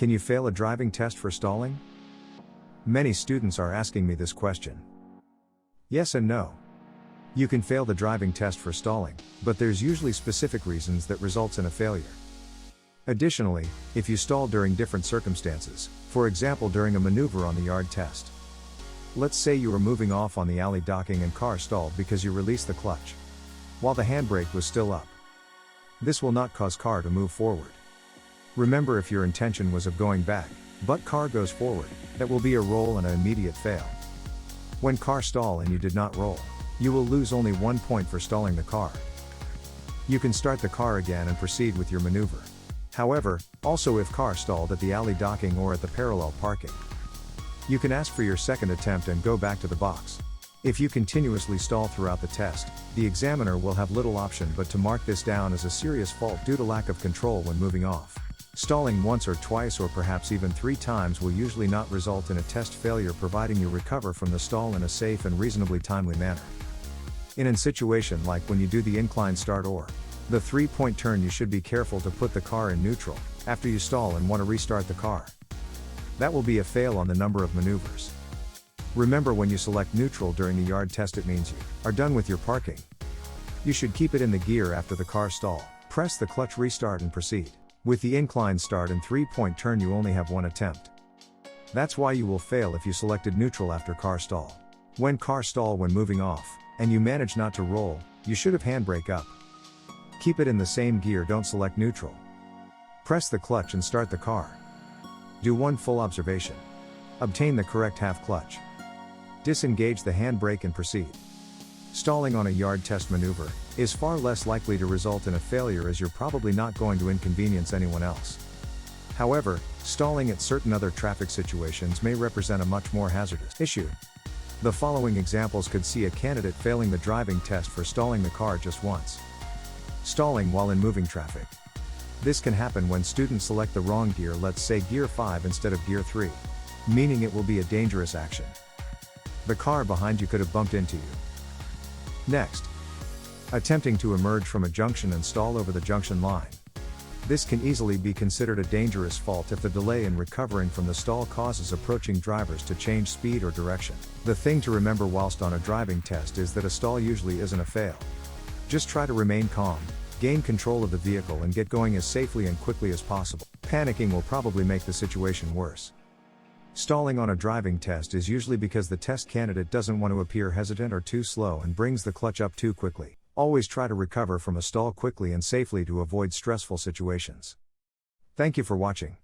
Can you fail a driving test for stalling? Many students are asking me this question. Yes and no. You can fail the driving test for stalling, but there's usually specific reasons that results in a failure. Additionally, if you stall during different circumstances, for example during a maneuver on the yard test. Let's say you were moving off on the alley docking and car stalled because you released the clutch while the handbrake was still up. This will not cause car to move forward. Remember, if your intention was of going back, but car goes forward, that will be a roll and an immediate fail. When car stall and you did not roll, you will lose only 1 point for stalling the car. You can start the car again and proceed with your maneuver. However, also if car stalled at the alley docking or at the parallel parking, you can ask for your second attempt and go back to the box. If you continuously stall throughout the test, the examiner will have little option but to mark this down as a serious fault due to lack of control when moving off. Stalling once or twice or perhaps even 3 times will usually not result in a test failure, providing you recover from the stall in a safe and reasonably timely manner. In a situation like when you do the incline start or the 3-point turn, you should be careful to put the car in neutral after you stall and want to restart the car. That will be a fail on the number of maneuvers. Remember, when you select neutral during the yard test, it means you are done with your parking. You should keep it in the gear after the car stall, press the clutch, restart and proceed. With the incline start and 3-point turn you only have 1 attempt. That's why you will fail if you selected neutral after car stall. When car stall when moving off, and you manage not to roll, you should have handbrake up. Keep it in the same gear, don't select neutral. Press the clutch and start the car. Do 1 full observation. Obtain the correct half clutch. Disengage the handbrake and proceed. Stalling on a yard test maneuver is far less likely to result in a failure, as you're probably not going to inconvenience anyone else. However, stalling at certain other traffic situations may represent a much more hazardous issue. The following examples could see a candidate failing the driving test for stalling the car just once. Stalling while in moving traffic. This can happen when students select the wrong gear, let's say gear 5 instead of gear 3, meaning it will be a dangerous action. The car behind you could have bumped into you. Next, attempting to emerge from a junction and stall over the junction line. This can easily be considered a dangerous fault if the delay in recovering from the stall causes approaching drivers to change speed or direction. The thing to remember whilst on a driving test is that a stall usually isn't a fail. Just try to remain calm, gain control of the vehicle and get going as safely and quickly as possible. Panicking will probably make the situation worse. Stalling on a driving test is usually because the test candidate doesn't want to appear hesitant or too slow and brings the clutch up too quickly. Always try to recover from a stall quickly and safely to avoid stressful situations. Thank you for watching.